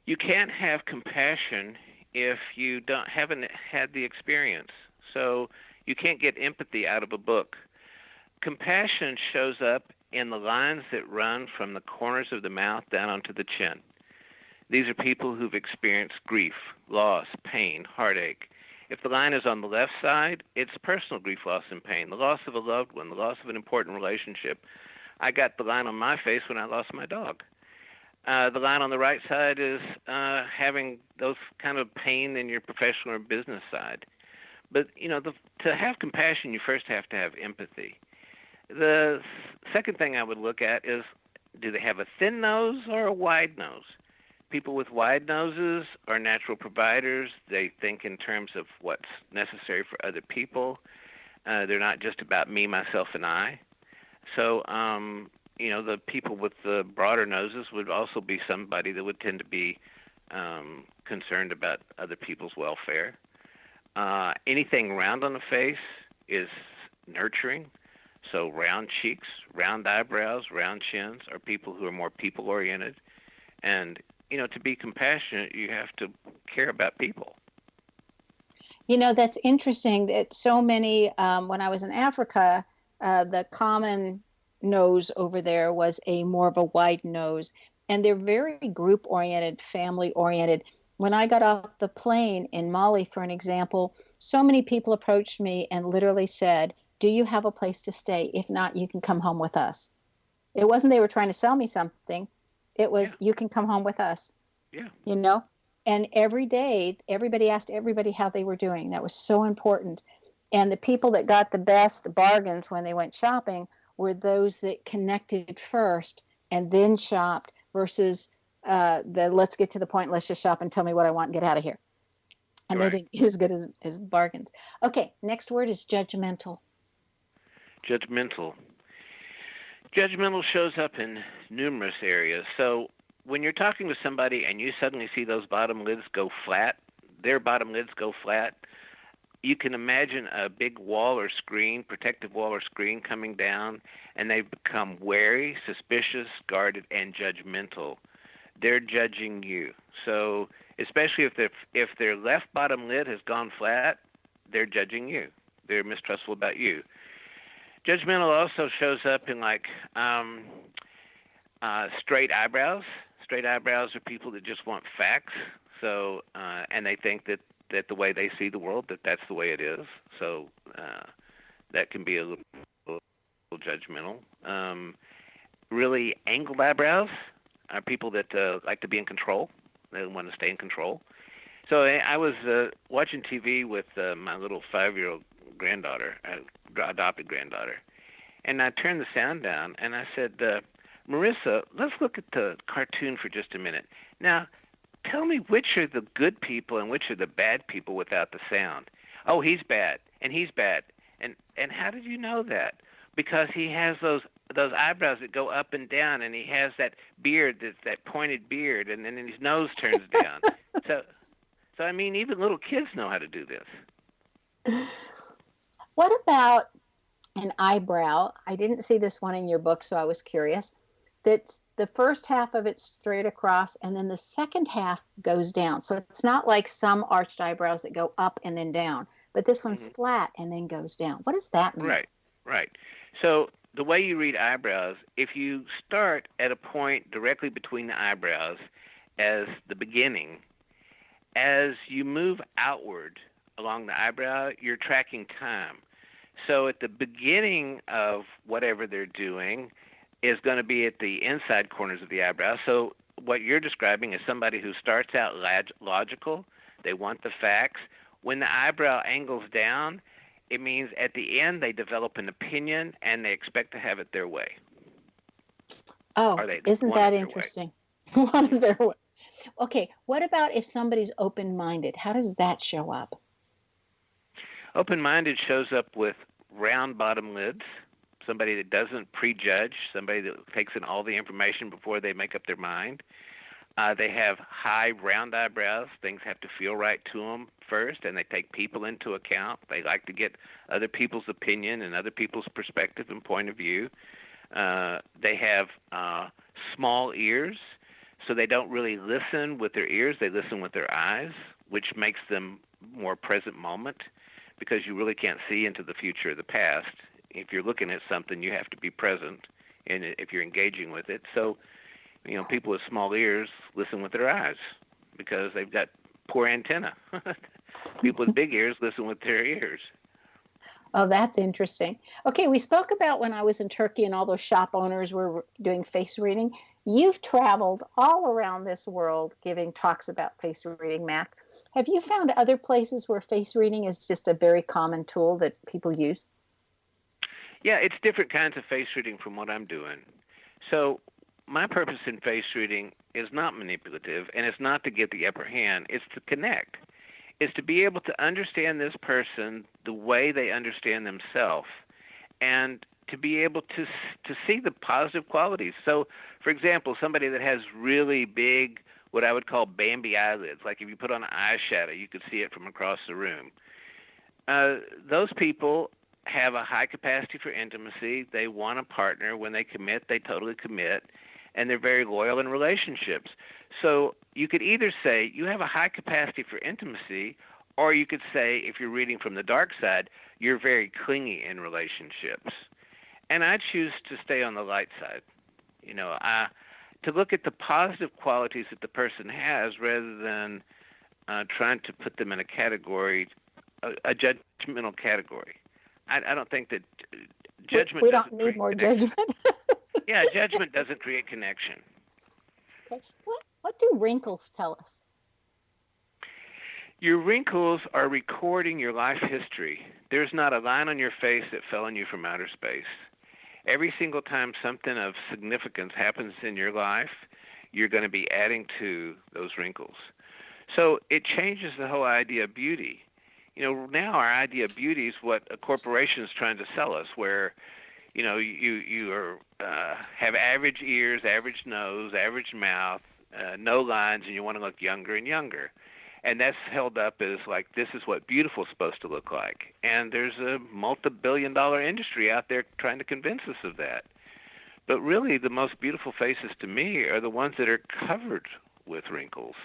You can't have compassion if you haven't had the experience. So you can't get empathy out of a book. Compassion shows up in the lines that run from the corners of the mouth down onto the chin. These are people who've experienced grief, loss, pain, heartache. If the line is on the left side, it's personal grief, loss, and pain, the loss of a loved one, the loss of an important relationship. I got the line on my face when I lost my dog. The line on the right side is having those kind of pain in your professional or business side. But, to have compassion, you first have to have empathy. The second thing I would look at is, do they have a thin nose or a wide nose? People with wide noses are natural providers. They think in terms of what's necessary for other people. They're not just about me, myself, and I. So, the people with the broader noses would also be somebody that would tend to be concerned about other people's welfare. Anything round on the face is nurturing. So round cheeks, round eyebrows, round chins are people who are more people-oriented. And, to be compassionate, you have to care about people. That's interesting that so many, when I was in Africa, the common nose over there was more of a wide nose. And they're very group-oriented, family-oriented. When I got off the plane in Mali, for an example, so many people approached me and literally said, do you have a place to stay? If not, you can come home with us. It wasn't they were trying to sell me something. It was, you can come home with us. Yeah. And every day, everybody asked everybody how they were doing. That was so important. And the people that got the best bargains when they went shopping were those that connected first and then shopped versus let's get to the point, let's just shop and tell me what I want and get out of here. And They didn't get as good as bargains. Okay, next word is judgmental. Judgmental. Judgmental shows up in numerous areas. So when you're talking to somebody and you suddenly see those bottom lids go flat, their bottom lids go flat, you can imagine a big wall or screen, protective wall or screen coming down, and they become wary, suspicious, guarded, and judgmental. They're judging you. So especially if their left bottom lid has gone flat, they're judging you. They're mistrustful about you. Judgmental also shows up in like straight eyebrows. Straight eyebrows are people that just want facts. So and they think that the way they see the world, that's the way it is. So that can be a little judgmental. Really angled eyebrows are people that like to be in control. They want to stay in control. So I was watching TV with my little 5-year-old granddaughter, adopted granddaughter, and I turned the sound down, and I said, Marissa, let's look at the cartoon for just a minute. Now, tell me which are the good people and which are the bad people without the sound. Oh, he's bad, and he's bad. And how did you know that? Because he has those eyebrows that go up and down, and he has that beard, that pointed beard, and then his nose turns down. So I mean, even little kids know how to do this. What about an eyebrow? I didn't see this one in your book, so I was curious. That's the first half of it straight across, and then the second half goes down. So it's not like some arched eyebrows that go up and then down, but this one's flat and then goes down. What does that mean? Right. So the way you read eyebrows, if you start at a point directly between the eyebrows as the beginning, as you move outward along the eyebrow, you're tracking time. So at the beginning of whatever they're doing is going to be at the inside corners of the eyebrow. So what you're describing is somebody who starts out logical. They want the facts. When the eyebrow angles down, it means at the end they develop an opinion and they expect to have it their way. Oh, isn't that interesting? One of their way. Okay, what about if somebody's open-minded? How does that show up? Open-minded shows up with round bottom lids, somebody that doesn't prejudge, somebody that takes in all the information before they make up their mind. They have high round eyebrows. Things have to feel right to them first, and they take people into account. They like to get other people's opinion and other people's perspective and point of view. They have small ears, so they don't really listen with their ears. They listen with their eyes, which makes them more present moment because you really can't see into the future or the past. If you're looking at something, you have to be present in it if you're engaging with it. So, people with small ears listen with their eyes because they've got poor antenna. People with big ears listen with their ears. Oh, that's interesting. Okay, we spoke about when I was in Turkey and all those shop owners were doing face reading. You've traveled all around this world giving talks about face reading, Mac. Have you found other places where face reading is just a very common tool that people use? Yeah, it's different kinds of face reading from what I'm doing. So my purpose in face reading is not manipulative, and it's not to get the upper hand. It's to connect. It's to be able to understand this person the way they understand themselves, and to be able to see the positive qualities. So, for example, somebody that has really big, what I would call Bambi eyelids, like if you put on eyeshadow, you could see it from across the room. Those people have a high capacity for intimacy. They want a partner. When they commit, they totally commit, and they're very loyal in relationships. So you could either say you have a high capacity for intimacy, or you could say, if you're reading from the dark side, you're very clingy in relationships. And I choose to stay on the light side, to look at the positive qualities that the person has rather than trying to put them in a category, a judgmental category. I don't think that judgment. We don't need more judgment. Yeah, judgment doesn't create connection. Okay. What do wrinkles tell us? Your wrinkles are recording your life history. There's not a line on your face that fell on you from outer space. Every single time something of significance happens in your life, you're going to be adding to those wrinkles. So it changes the whole idea of beauty. Now our idea of beauty is what a corporation is trying to sell us, where, you have average ears, average nose, average mouth, no lines, and you want to look younger and younger. And that's held up as like, this is what beautiful is supposed to look like. And there's a multi-billion-dollar industry out there trying to convince us of that. But really, the most beautiful faces to me are the ones that are covered with wrinkles.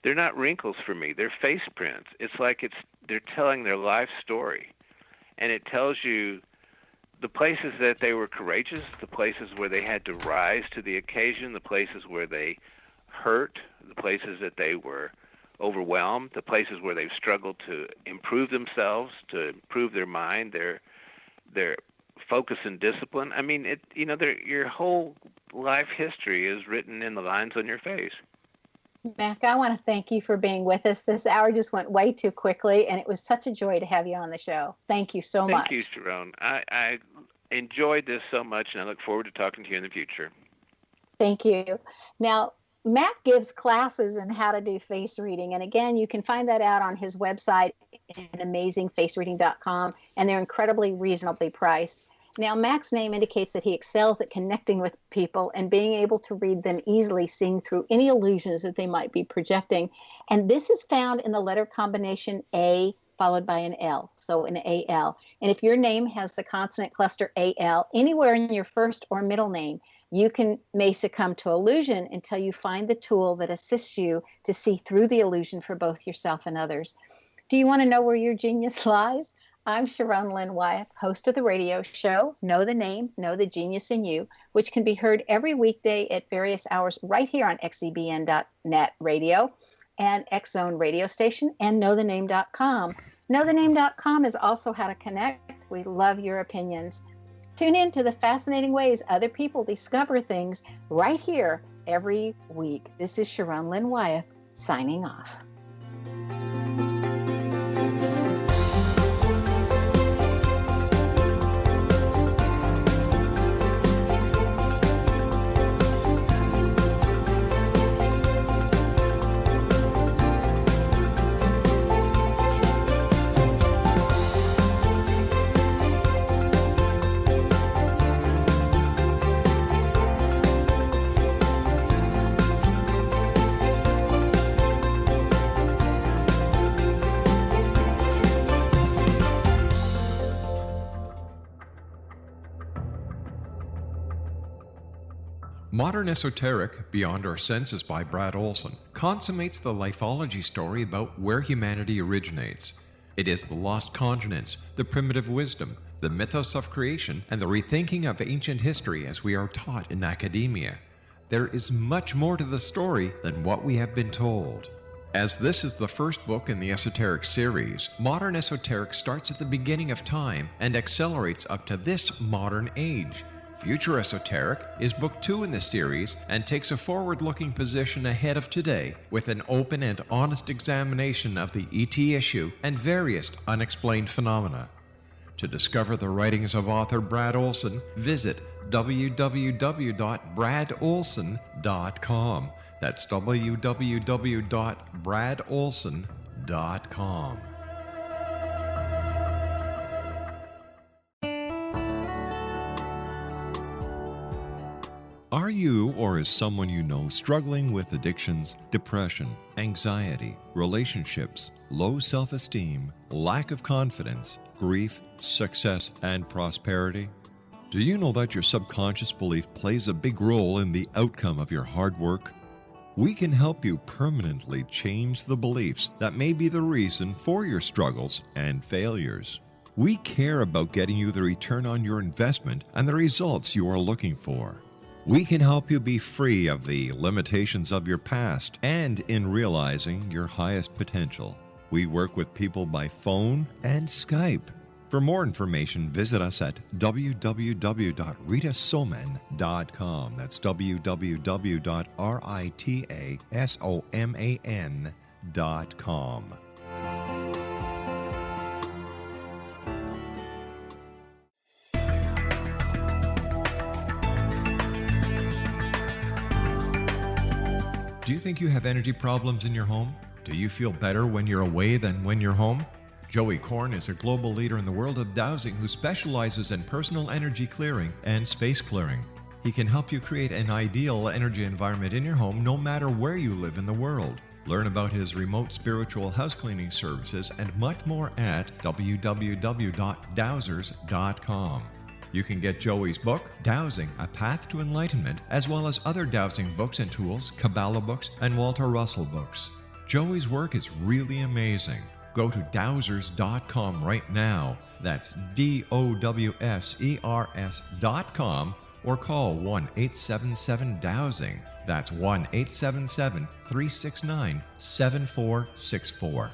They're not wrinkles for me. They're face prints. It's like they're telling their life story. and it tells you the places that they were courageous, the places where they had to rise to the occasion, the places where they hurt, the places that they were overwhelmed, the places where they've struggled to improve themselves, to improve their mind, their focus and discipline. I mean, your whole life history is written in the lines on your face. Mac, I want to thank you for being with us. This hour just went way too quickly, and it was such a joy to have you on the show. Thank you so much. Thank you, Sharon. I enjoyed this so much, and I look forward to talking to you in the future. Thank you. Now, Mac gives classes in how to do face reading. And again, you can find that out on his website, amazingfacereading.com, and they're incredibly reasonably priced. Now, Mac's name indicates that he excels at connecting with people and being able to read them easily, seeing through any illusions that they might be projecting. And this is found in the letter combination A followed by an L, so an AL. And if your name has the consonant cluster AL anywhere in your first or middle name, you may succumb to illusion until you find the tool that assists you to see through the illusion for both yourself and others. Do you want to know where your genius lies? I'm Sharon Lynn Wyeth, host of the radio show, Know the Name, Know the Genius in You, which can be heard every weekday at various hours right here on xzbn.net radio and X Zone radio station and knowthename.com. Knowthename.com is also how to connect. We love your opinions. Tune in to the fascinating ways other people discover things right here every week. This is Sharon Lynn Wyeth signing off. Modern Esoteric, Beyond Our Senses by Brad Olson, consummates the lifeology story about where humanity originates. It is the lost continents, the primitive wisdom, the mythos of creation, and the rethinking of ancient history as we are taught in academia. There is much more to the story than what we have been told. As this is the first book in the Esoteric series, Modern Esoteric starts at the beginning of time and accelerates up to this modern age. Future Esoteric is book 2 in the series and takes a forward-looking position ahead of today with an open and honest examination of the ET issue and various unexplained phenomena. To discover the writings of author Brad Olson, visit www.bradolson.com. That's www.bradolson.com. Are you or is someone you know struggling with addictions, depression, anxiety, relationships, low self-esteem, lack of confidence, grief, success, and prosperity? Do you know that your subconscious belief plays a big role in the outcome of your hard work? We can help you permanently change the beliefs that may be the reason for your struggles and failures. We care about getting you the return on your investment and the results you are looking for. We can help you be free of the limitations of your past and in realizing your highest potential. We work with people by phone and Skype. For more information, visit us at www.ritasoman.com. That's www.ritasoman.com. Do you think you have energy problems in your home? Do you feel better when you're away than when you're home? Joey Korn is a global leader in the world of dowsing who specializes in personal energy clearing and space clearing. He can help you create an ideal energy environment in your home no matter where you live in the world. Learn about his remote spiritual house cleaning services and much more at www.dowsers.com. You can get Joey's book, Dowsing, A Path to Enlightenment, as well as other dowsing books and tools, Kabbalah books, and Walter Russell books. Joey's work is really amazing. Go to dowsers.com right now. That's DOWSERS.com or call 1-877-DOWSING. That's 1-877-369-7464.